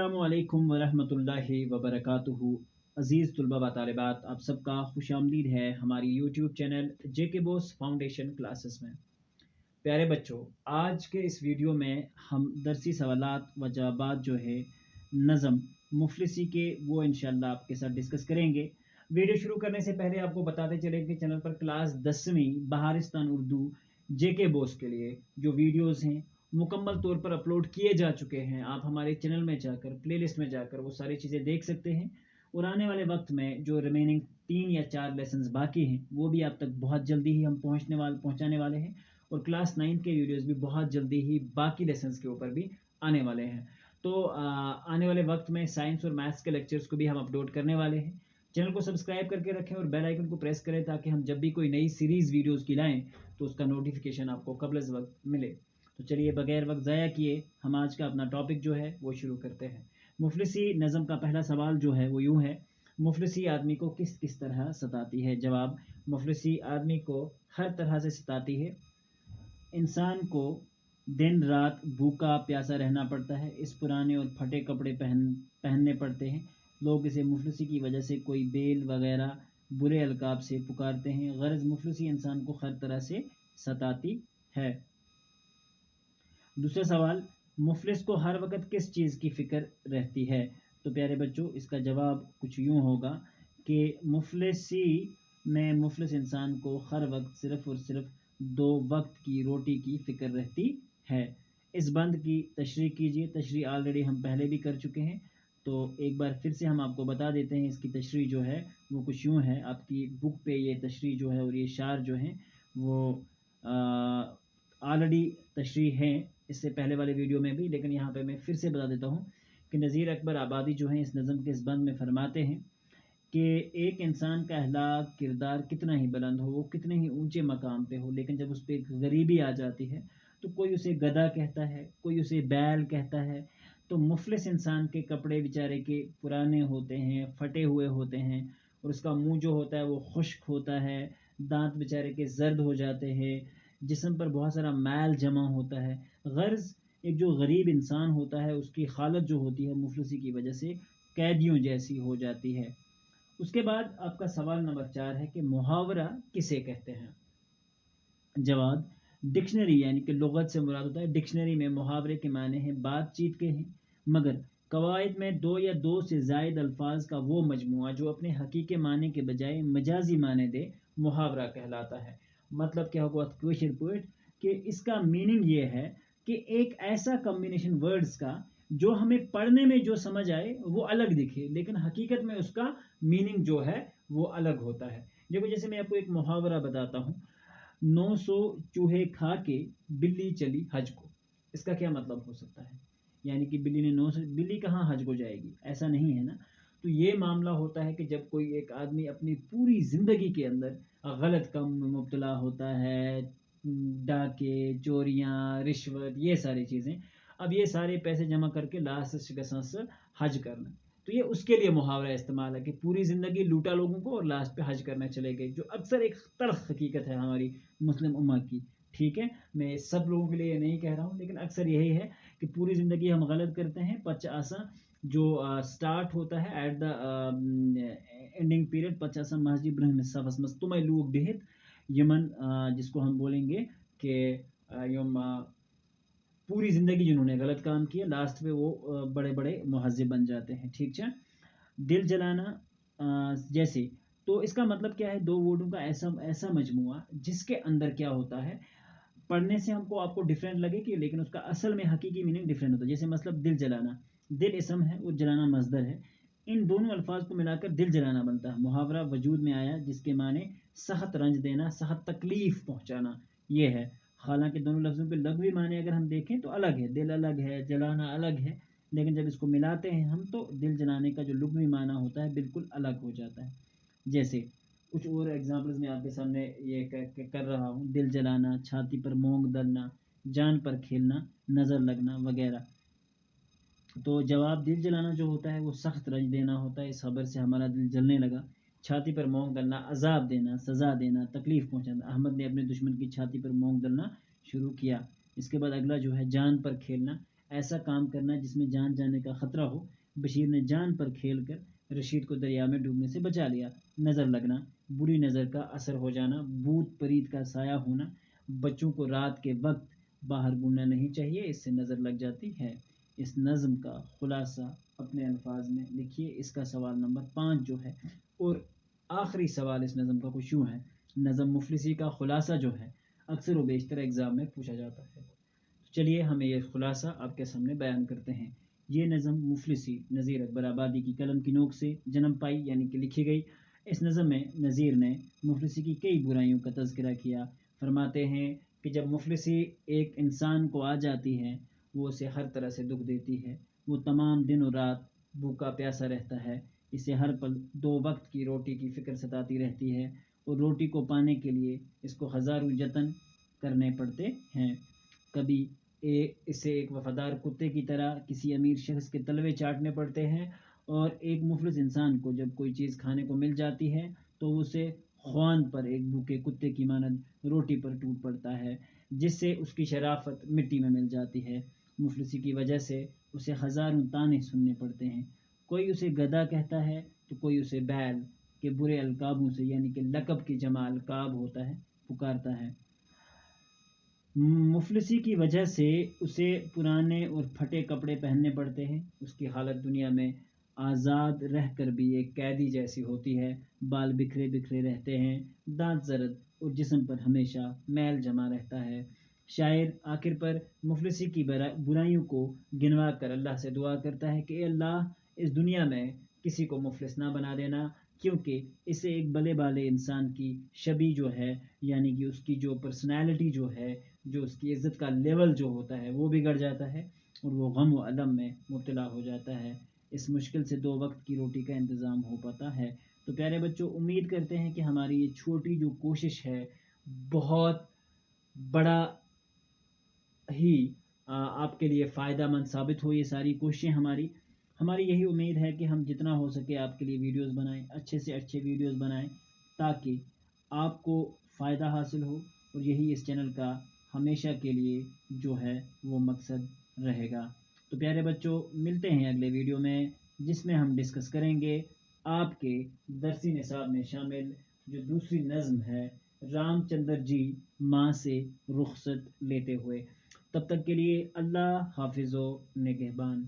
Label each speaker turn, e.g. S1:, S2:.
S1: अस्सलामुअलैकुम वरहमतुल्लाहि वबरकातुहू। अज़ीज़ तुलबा व तालिबात, आप सबका खुश आमदीद है हमारी यूट्यूब चैनल जेके बोस फाउंडेशन क्लासेस में। प्यारे बच्चों, आज के इस वीडियो में हम दरसी सवालात व जवाबात जो है नज़म मुफलिसी के वो इंशाल्लाह आपके साथ डिस्कस करेंगे। वीडियो शुरू करने से पहले आपको बताते चलें कि चैनल पर क्लास 10वीं बहारिस्तान उर्दू जेके बोस के लिए जो वीडियोज़ हैं मुकम्मल तौर पर अपलोड किए जा चुके हैं। आप हमारे चैनल में जाकर प्लेलिस्ट में जाकर वो सारी चीज़ें देख सकते हैं और आने वाले वक्त में जो रिमेनिंग 3 या 4 लेसन्स बाकी हैं वो भी आप तक बहुत जल्दी ही हम पहुँचाने वाले हैं और क्लास 9 के वीडियोस भी बहुत जल्दी ही बाकी लेसन्स के ऊपर भी आने वाले हैं। तो आने वाले वक्त में साइंस और मैथ्स के लेक्चर्स को भी हम अपलोड करने वाले हैं। चैनल को सब्सक्राइब करके रखें और बेल आइकन को प्रेस करें ताकि हम जब भी कोई नई सीरीज़ वीडियोज़ की लाएँ तो उसका नोटिफिकेशन आपको कब्ल अज़ वक्त मिले। तो चलिए बगैर वक्त ज़ाया किए हम आज का अपना टॉपिक जो है वो शुरू करते हैं। मुफलिसी नज़म का पहला सवाल जो है वो यूँ है, मुफलिसी आदमी को किस किस तरह सताती है। जवाब, मुफलिसी आदमी को हर तरह से सताती है। इंसान को दिन रात भूखा प्यासा रहना पड़ता है, इस पुराने और फटे कपड़े पहनने पड़ते हैं। लोग इसे मुफलिसी की वजह से कोई बेल वगैरह बुरे अलकाब से पुकारते हैं। गर्ज मुफलिसी इंसान को हर तरह से सताती है। दूसरा सवाल, मुफलिस को हर वक्त किस चीज़ की फ़िक्र रहती है। तो प्यारे बच्चों, इसका जवाब कुछ यूँ होगा कि मुफलिसी में मुफलिस इंसान को हर वक्त सिर्फ़ और सिर्फ 2 वक्त की रोटी की फ़िक्र रहती है। इस बंद की तशरीह कीजिए। तशरीह ऑलरेडी हम पहले भी कर चुके हैं, तो एक बार फिर से हम आपको बता देते हैं। इसकी तशरीह जो है वो कुछ यूँ है, आपकी बुक पे ये तशरीह जो है और ये शार जो हैं वो ऑलरेडी तशरीह हैं इससे पहले वाले वीडियो में भी, लेकिन यहाँ पे मैं फिर से बता देता हूँ कि नज़ीर अकबर आबादी जो हैं इस नज़म के इस बंद में फरमाते हैं कि एक इंसान का अखलाक किरदार कितना ही बुलंद हो, वो कितने ही ऊंचे मकाम पे हो, लेकिन जब उस पर एक गरीबी आ जाती है तो कोई उसे गधा कहता है, कोई उसे बैल कहता है। तो मुफलिस इंसान के कपड़े बेचारे के पुराने होते हैं, फटे हुए होते हैं और उसका मुंह जो होता है वो खुश्क होता है, दांत बेचारे के जर्द हो जाते हैं, जिस्म पर बहुत सारा मैल जमा होता है। गर्ज एक जो गरीब इंसान होता है उसकी हालत जो होती है मुफलिसी की वजह से कैदियों जैसी हो जाती है। उसके बाद आपका सवाल नंबर 4 है कि मुहावरा किसे कहते हैं। जवाब, डिक्शनरी यानी कि लुगत से मुराद होता है। डिक्शनरी में मुहावरे के माने हैं बातचीत के हैं, मगर कवायद में 2 या 2 से ज़ायद अल्फाज का वो मजमुआ जो अपने हकीकी माने के बजाय मजाजी माने दे मुहावरा कहलाता है। मतलब क्या होगा क्वेश्चन पॉइंट कि इसका मीनिंग ये है कि एक ऐसा कॉम्बिनेशन वर्ड्स का जो हमें पढ़ने में जो समझ आए वो अलग दिखे, लेकिन हकीकत में उसका मीनिंग जो है वो अलग होता है। देखो, जैसे मैं आपको एक मुहावरा बताता हूँ, 900 चूहे खा के बिल्ली चली हज को। इसका क्या मतलब हो सकता है? यानी कि बिल्ली ने 900, बिल्ली कहाँ हज को जाएगी, ऐसा नहीं है ना। तो ये मामला होता है कि जब कोई एक आदमी अपनी पूरी ज़िंदगी के अंदर गलत काम में मुब्तला होता है, डाके, चोरियाँ, रिश्वत, ये सारी चीज़ें, अब ये सारे पैसे जमा करके लास्ट से हज करना, तो ये उसके लिए मुहावरा इस्तेमाल है कि पूरी ज़िंदगी लूटा लोगों को और लास्ट पे हज करने चले गए, जो अक्सर एक तल्ख हकीकत है हमारी मुस्लिम उम्मा की। ठीक है, मैं सब लोगों के लिए नहीं कह रहा हूँ, लेकिन अक्सर यही है कि पूरी ज़िंदगी हम गलत करते हैं। पचासा जो स्टार्ट होता है एट द एंडिंग पीरियड, पचासा मस्जिद ब्रह्म सफस तुम्हें लोग बेहद यमन, जिसको हम बोलेंगे कि यम पूरी ज़िंदगी जिन्होंने गलत काम किया लास्ट में वो बड़े बड़े मुहज्जिब बन जाते हैं। ठीक है, दिल जलाना जैसे, तो इसका मतलब क्या है, 2 वर्डों का ऐसा ऐसा मजमुआ जिसके अंदर क्या होता है, पढ़ने से हमको आपको डिफरेंट लगे कि, लेकिन उसका असल में हकीकी मीनिंग डिफरेंट होता है। जैसे मतलब दिल जलाना, दिल इसम है और जलाना मजदर है, इन दोनों अल्फाज को मिलाकर दिल जलाना बनता है। मुहावरा वजूद में आया जिसके माने सख्त रंज देना, सख्त तकलीफ पहुंचाना, ये है। हालांकि दोनों लफ्ज़ों के लग़वी माने अगर हम देखें तो अलग है, दिल अलग है, जलाना अलग है, लेकिन जब इसको मिलाते हैं हम तो दिल जलाने का जो लुग़वी माना होता है बिल्कुल अलग हो जाता है। जैसे कुछ और एग्जांपल्स मैं आपके सामने ये कर रहा हूँ, दिल जलाना, छाती पर मोंग दलना, जान पर खेलना, नज़र लगना वगैरह। तो जवाब, दिल जलाना जो होता है वो सख्त रंज देना होता है, इस खबर से हमारा दिल जलने लगा। छाती पर मोंग दलना, अजाब देना, सज़ा देना, तकलीफ़ पहुँचाना। अहमद ने अपने दुश्मन की छाती पर मोंग दलना शुरू किया। इसके बाद अगला जो है जान पर खेलना, ایسا کام کرنا جس میں جان جانے کا خطرہ ہو۔ بشیر نے جان پر کھیل کر رشید کو دریا میں ڈوبنے سے بچا لیا۔ نظر لگنا، بری نظر کا اثر ہو جانا، بھوت پریت کا سایہ ہونا۔ بچوں کو رات کے وقت باہر گھومنا نہیں چاہیے، اس سے نظر لگ جاتی ہے۔ اس نظم کا خلاصہ اپنے الفاظ میں لکھیے۔ اس کا سوال نمبر 5 جو ہے، اور آخری سوال اس نظم کا کچھ یوں ہے: نظم مفلسی کا خلاصہ جو ہے اکثر و بیشتر ایگزام میں پوچھا جاتا ہے۔ چلیے ہم یہ خلاصہ آپ کے سامنے بیان کرتے ہیں۔ یہ نظم مفلسی نذیر اکبر آبادی کی قلم کی نوک سے جنم پائی، یعنی کہ لکھی گئی۔ اس نظم میں نذیر نے مفلسی کی کئی برائیوں کا تذکرہ کیا۔ فرماتے ہیں کہ جب مفلسی ایک انسان کو آ جاتی ہے، وہ اسے ہر طرح سے دکھ دیتی ہے۔ وہ تمام دن و رات بھوکا پیاسا رہتا ہے، اسے ہر پل 2 وقت کی روٹی کی فکر ستاتی رہتی ہے، اور روٹی کو پانے کے لیے اس کو ہزاروں جتن کرنے پڑتے ہیں۔ کبھی اسے ایک وفادار کتے کی طرح کسی امیر شخص کے تلوے چاٹنے پڑتے ہیں، اور ایک مفلس انسان کو جب کوئی چیز کھانے کو مل جاتی ہے تو اسے خواند پر ایک بھوکے کتے کی مانند روٹی پر ٹوٹ پڑتا ہے، جس سے اس کی شرافت مٹی میں مل جاتی ہے۔ مفلسی کی وجہ سے اسے ہزاروں طعنے سننے پڑتے ہیں۔ کوئی اسے گدھا کہتا ہے تو کوئی اسے بیل کے برے القابوں سے، یعنی کہ لقب کی جمع القاب ہوتا ہے، پکارتا ہے۔ مفلسی کی وجہ سے اسے پرانے اور پھٹے کپڑے پہننے پڑتے ہیں۔ اس کی حالت دنیا میں آزاد رہ کر بھی ایک قیدی جیسی ہوتی ہے۔ بال بکھرے بکھرے رہتے ہیں، دانت زرد، اور جسم پر ہمیشہ میل جمع رہتا ہے۔ شاعر آخر پر مفلسی کی برائیوں کو گنوا کر اللہ سے دعا کرتا ہے کہ اے اللہ، اس دنیا میں کسی کو مفلس نہ بنا دینا، کیونکہ اسے ایک بلے بالے انسان کی شبیہ جو ہے، یعنی کہ اس کی جو پرسنالٹی جو ہے، جو اس کی عزت کا لیول جو ہوتا ہے وہ بگڑ جاتا ہے، اور وہ غم و الم میں مبتلا ہو جاتا ہے۔ اس مشکل سے 2 وقت کی روٹی کا انتظام ہو پاتا ہے۔ تو پیارے بچوں، امید کرتے ہیں کہ ہماری یہ چھوٹی جو کوشش ہے بہت بڑا ہی آپ کے لیے فائدہ مند ثابت ہو۔ یہ ساری کوششیں ہماری یہی امید ہے کہ ہم جتنا ہو سکے آپ کے لیے ویڈیوز بنائیں، اچھے سے اچھے ویڈیوز بنائیں، تاکہ آپ کو فائدہ حاصل ہو، اور یہی اس چینل کا ہمیشہ کے لیے جو ہے وہ مقصد رہے گا۔ تو پیارے بچوں، ملتے ہیں اگلے ویڈیو میں، جس میں ہم ڈسکس کریں گے آپ کے درسی نصاب میں شامل جو دوسری نظم ہے، رام چندر جی ماں سے رخصت لیتے ہوئے۔ تب تک کے لیے اللہ حافظ و نگہبان۔